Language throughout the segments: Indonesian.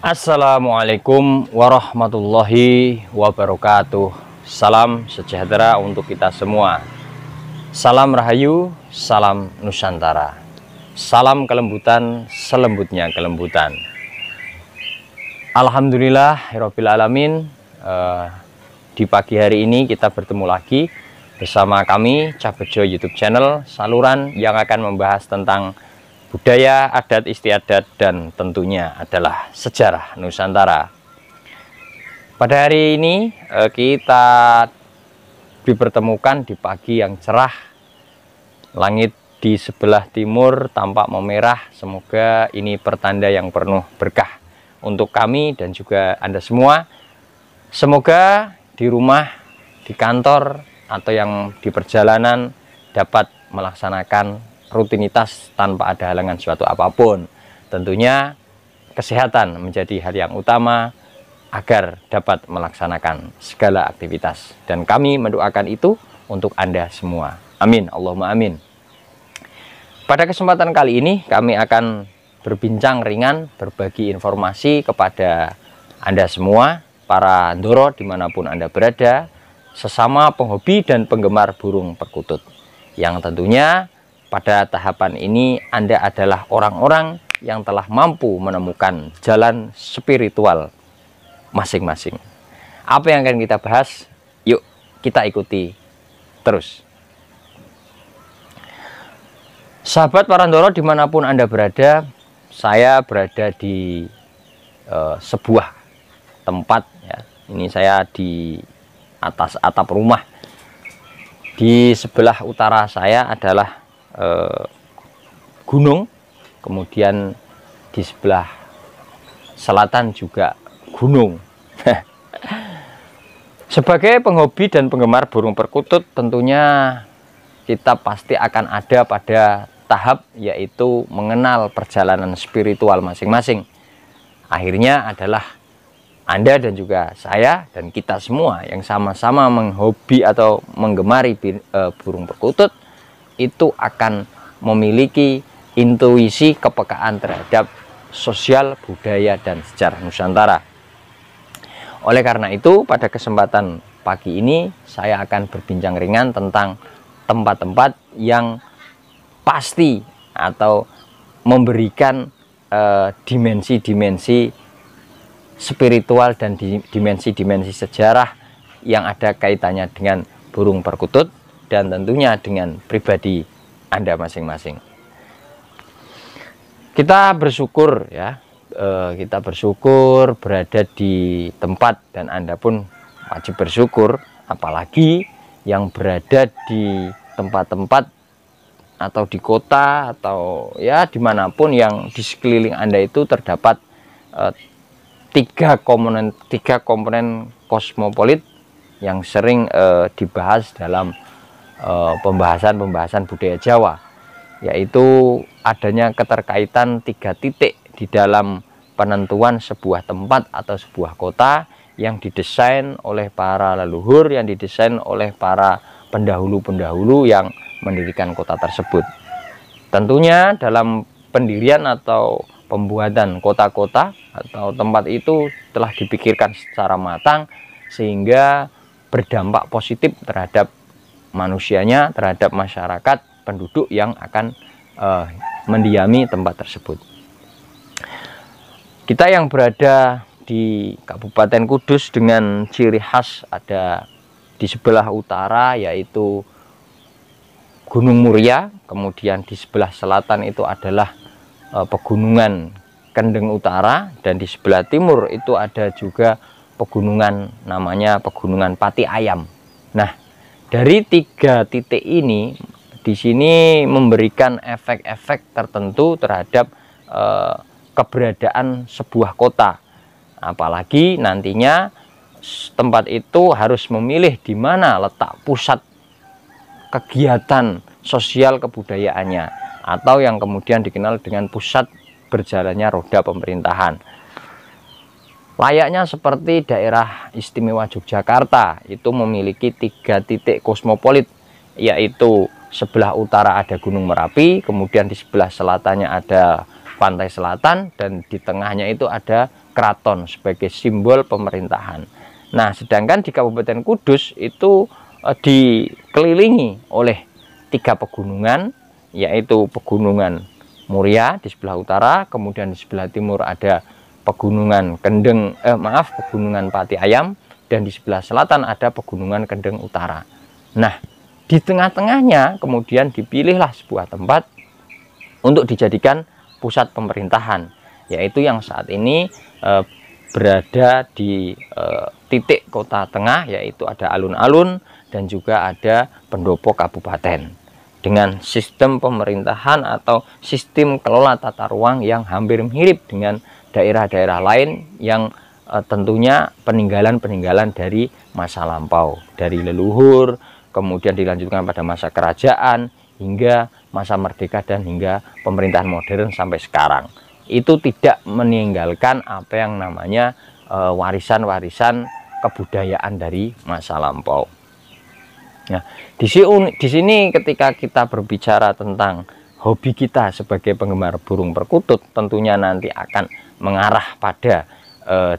Assalamualaikum warahmatullahi wabarakatuh. Salam sejahtera untuk kita semua. Salam Rahayu, salam Nusantara. Salam kelembutan, selembutnya kelembutan. Alhamdulillahirabbil alamin. Di pagi hari ini kita bertemu lagi bersama kami Cabejo YouTube channel, saluran yang akan membahas tentang budaya, adat istiadat, dan tentunya adalah sejarah Nusantara. Pada hari ini kita dipertemukan di pagi yang cerah. Langit di sebelah timur tampak memerah. Semoga ini pertanda yang penuh berkah untuk kami dan juga Anda semua. Semoga di rumah, di kantor, atau yang di perjalanan dapat melaksanakan rutinitas tanpa ada halangan suatu apapun. Tentunya kesehatan menjadi hal yang utama agar dapat melaksanakan segala aktivitas, dan kami mendoakan itu untuk Anda semua. Amin, Allahumma amin. Pada kesempatan kali ini kami akan berbincang ringan, berbagi informasi kepada Anda semua, para ndoro dimanapun Anda berada, sesama penghobi dan penggemar burung perkutut, yang tentunya pada tahapan ini Anda adalah orang-orang yang telah mampu menemukan jalan spiritual masing-masing. Apa yang akan kita bahas? Yuk kita ikuti terus. Sahabat Parandoro dimanapun Anda berada, saya berada di sebuah tempat ya. Ini saya di atas atap rumah. Di sebelah utara saya adalah gunung, kemudian di sebelah selatan juga gunung. Sebagai penghobi dan penggemar burung perkutut, tentunya kita pasti akan ada pada tahap yaitu mengenal perjalanan spiritual masing-masing. Akhirnya adalah Anda dan juga saya dan kita semua yang sama-sama menghobi atau menggemari burung perkutut itu akan memiliki intuisi kepekaan terhadap sosial, budaya, dan sejarah Nusantara. Oleh karena itu, pada kesempatan pagi ini saya akan berbincang ringan tentang tempat-tempat yang pasti atau memberikan dimensi-dimensi spiritual dan dimensi-dimensi sejarah yang ada kaitannya dengan burung perkutut dan tentunya dengan pribadi Anda masing-masing. Kita bersyukur ya, kita bersyukur berada di tempat, dan Anda pun wajib bersyukur, apalagi yang berada di tempat-tempat atau di kota atau ya dimanapun yang di sekeliling Anda itu terdapat tiga komponen kosmopolit yang sering dibahas dalam pembahasan budaya Jawa, yaitu adanya keterkaitan 3 titik di dalam penentuan sebuah tempat atau sebuah kota yang didesain oleh para leluhur, yang didesain oleh para pendahulu-pendahulu yang mendirikan kota tersebut. Tentunya dalam pendirian atau pembuatan kota-kota atau tempat itu telah dipikirkan secara matang sehingga berdampak positif terhadap manusianya, terhadap masyarakat penduduk yang akan mendiami tempat tersebut. Kita yang berada di Kabupaten Kudus dengan ciri khas ada di sebelah utara yaitu Gunung Muria, kemudian di sebelah selatan itu adalah pegunungan Kendeng Utara, dan di sebelah timur itu ada juga pegunungan namanya Pegunungan Pati Ayam. Nah, dari 3 titik ini di sini memberikan efek-efek tertentu terhadap keberadaan sebuah kota. Apalagi nantinya tempat itu harus memilih di mana letak pusat kegiatan sosial kebudayaannya, atau yang kemudian dikenal dengan pusat berjalannya roda pemerintahan. Layaknya seperti daerah istimewa Yogyakarta itu memiliki 3 titik kosmopolit, yaitu sebelah utara ada Gunung Merapi, kemudian di sebelah selatannya ada pantai selatan, dan di tengahnya itu ada keraton, sebagai simbol pemerintahan. Nah, sedangkan di Kabupaten Kudus itu dikelilingi oleh 3 pegunungan, yaitu Pegunungan Muria di sebelah utara, kemudian di sebelah timur ada Pegunungan Pegunungan Pati Ayam, dan di sebelah selatan ada Pegunungan Kendeng Utara. Nah, di tengah-tengahnya kemudian dipilihlah sebuah tempat untuk dijadikan pusat pemerintahan, yaitu yang saat ini berada di titik kota tengah, yaitu ada alun-alun dan juga ada pendopo kabupaten, dengan sistem pemerintahan atau sistem kelola tata ruang yang hampir mirip dengan daerah-daerah lain yang tentunya peninggalan-peninggalan dari masa lampau, dari leluhur, kemudian dilanjutkan pada masa kerajaan, hingga masa merdeka, dan hingga pemerintahan modern sampai sekarang. Itu tidak meninggalkan apa yang namanya warisan-warisan kebudayaan dari masa lampau. Nah, di sini ketika kita berbicara tentang hobi kita sebagai penggemar burung perkutut, tentunya nanti akan mengarah pada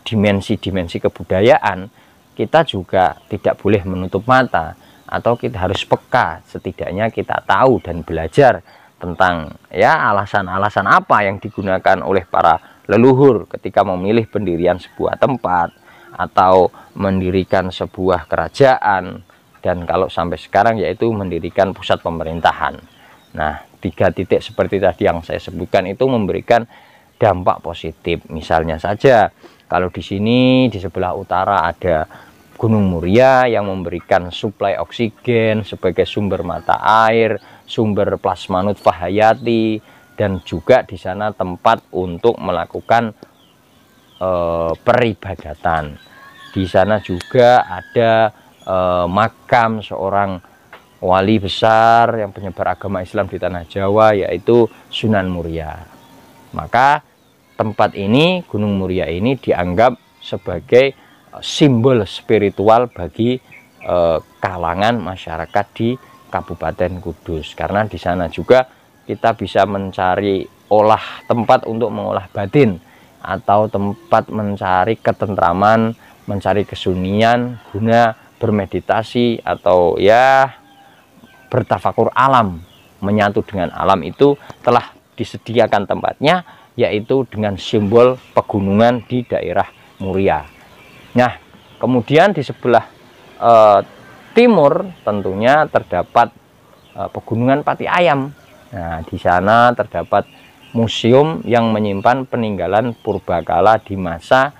dimensi-dimensi kebudayaan. Kita juga tidak boleh menutup mata, atau kita harus peka, setidaknya kita tahu dan belajar tentang alasan-alasan apa yang digunakan oleh para leluhur ketika memilih pendirian sebuah tempat atau mendirikan sebuah kerajaan, dan kalau sampai sekarang yaitu mendirikan pusat pemerintahan. Nah, 3 titik seperti tadi yang saya sebutkan itu memberikan dampak positif. Misalnya saja, kalau di sini di sebelah utara ada Gunung Muria yang memberikan suplai oksigen sebagai sumber mata air, sumber plasma nutfah hayati, dan juga di sana tempat untuk melakukan peribadatan. Di sana juga ada makam seorang wali besar yang penyebar agama Islam di tanah Jawa, yaitu Sunan Muria. Maka tempat ini, Gunung Muria ini, dianggap sebagai simbol spiritual bagi kalangan masyarakat di Kabupaten Kudus, karena di sana juga kita bisa mencari tempat untuk mengolah batin, atau tempat mencari ketentraman, mencari kesunyian guna bermeditasi atau bertafakur alam, menyatu dengan alam. Itu telah disediakan tempatnya, yaitu dengan simbol pegunungan di daerah Muria. Nah, kemudian di sebelah timur tentunya terdapat Pegunungan Pati Ayam. Nah, di sana terdapat museum yang menyimpan peninggalan purbakala di masa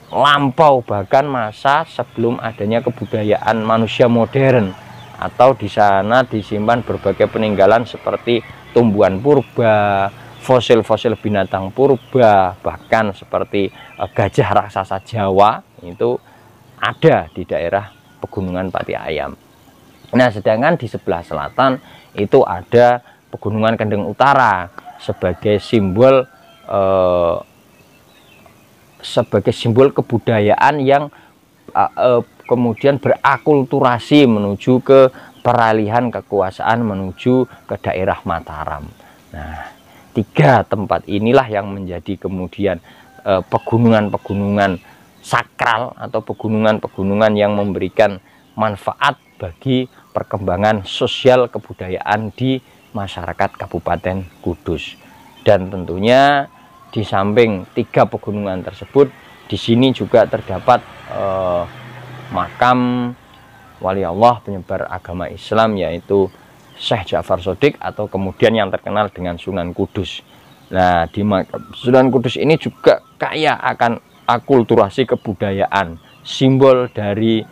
lampau, bahkan masa sebelum adanya kebudayaan manusia modern. Atau di sana disimpan berbagai peninggalan seperti tumbuhan purba, fosil-fosil binatang purba, bahkan seperti gajah raksasa Jawa itu ada di daerah Pegunungan Pati Ayam. Nah, sedangkan di sebelah selatan itu ada Pegunungan Kendeng Utara sebagai simbol kebudayaan yang kemudian berakulturasi menuju ke peralihan kekuasaan menuju ke daerah Mataram. Nah, 3 tempat inilah yang menjadi kemudian pegunungan-pegunungan sakral atau pegunungan-pegunungan yang memberikan manfaat bagi perkembangan sosial kebudayaan di masyarakat Kabupaten Kudus. Dan tentunya di samping 3 pegunungan tersebut, di sini juga terdapat makam wali Allah penyebar agama Islam, yaitu Syekh Ja'far Shodiq, atau kemudian yang terkenal dengan Sunan Kudus. Nah, di makam Sunan Kudus ini juga kaya akan akulturasi kebudayaan, simbol dari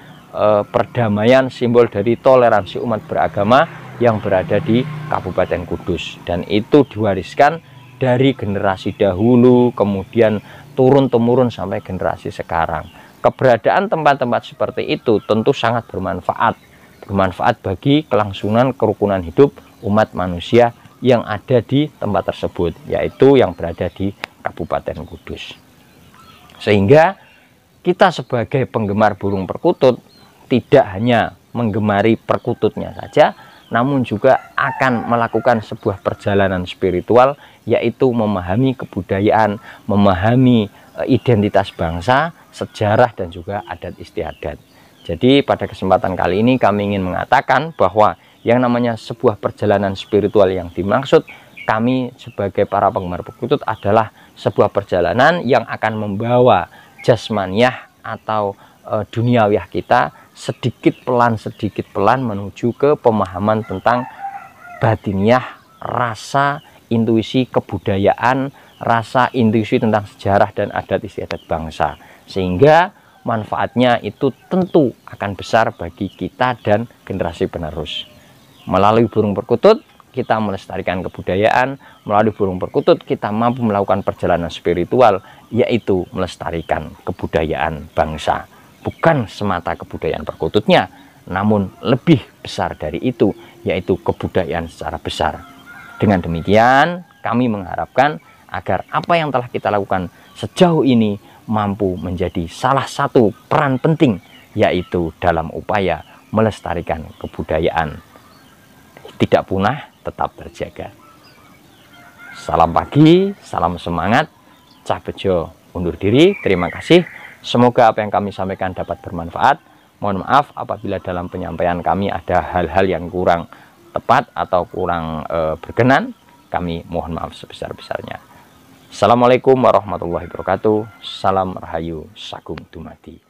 perdamaian, simbol dari toleransi umat beragama yang berada di Kabupaten Kudus, dan itu diwariskan dari generasi dahulu kemudian turun-temurun sampai generasi sekarang. Keberadaan tempat-tempat seperti itu tentu sangat bermanfaat bagi kelangsungan kerukunan hidup umat manusia yang ada di tempat tersebut, yaitu yang berada di Kabupaten Kudus. Sehingga kita sebagai penggemar burung perkutut tidak hanya menggemari perkututnya saja, namun juga akan melakukan sebuah perjalanan spiritual, yaitu memahami kebudayaan, memahami identitas bangsa, sejarah, dan juga adat istiadat. Jadi pada kesempatan kali ini kami ingin mengatakan bahwa yang namanya sebuah perjalanan spiritual yang dimaksud kami sebagai para penggemar perkutut adalah sebuah perjalanan yang akan membawa jasmaniah atau duniawiah kita sedikit pelan menuju ke pemahaman tentang batiniah, rasa, intuisi kebudayaan, rasa intuisi tentang sejarah dan adat istiadat bangsa, sehingga manfaatnya itu tentu akan besar bagi kita dan generasi penerus. Melalui burung perkutut kita melestarikan kebudayaan, melalui burung perkutut kita mampu melakukan perjalanan spiritual, yaitu melestarikan kebudayaan bangsa. Bukan semata kebudayaan perkututnya, namun lebih besar dari itu, yaitu kebudayaan secara besar. Dengan demikian, kami mengharapkan agar apa yang telah kita lakukan sejauh ini mampu menjadi salah satu peran penting, yaitu dalam upaya melestarikan kebudayaan. Tidak punah, tetap terjaga. Salam pagi, salam semangat. Cah Bejo undur diri. Terima kasih. Semoga apa yang kami sampaikan dapat bermanfaat. Mohon maaf apabila dalam penyampaian kami ada hal-hal yang kurang tepat atau kurang berkenan. Kami mohon maaf sebesar-besarnya. Assalamualaikum warahmatullahi wabarakatuh. Salam Rahayu Sagung Dumadi.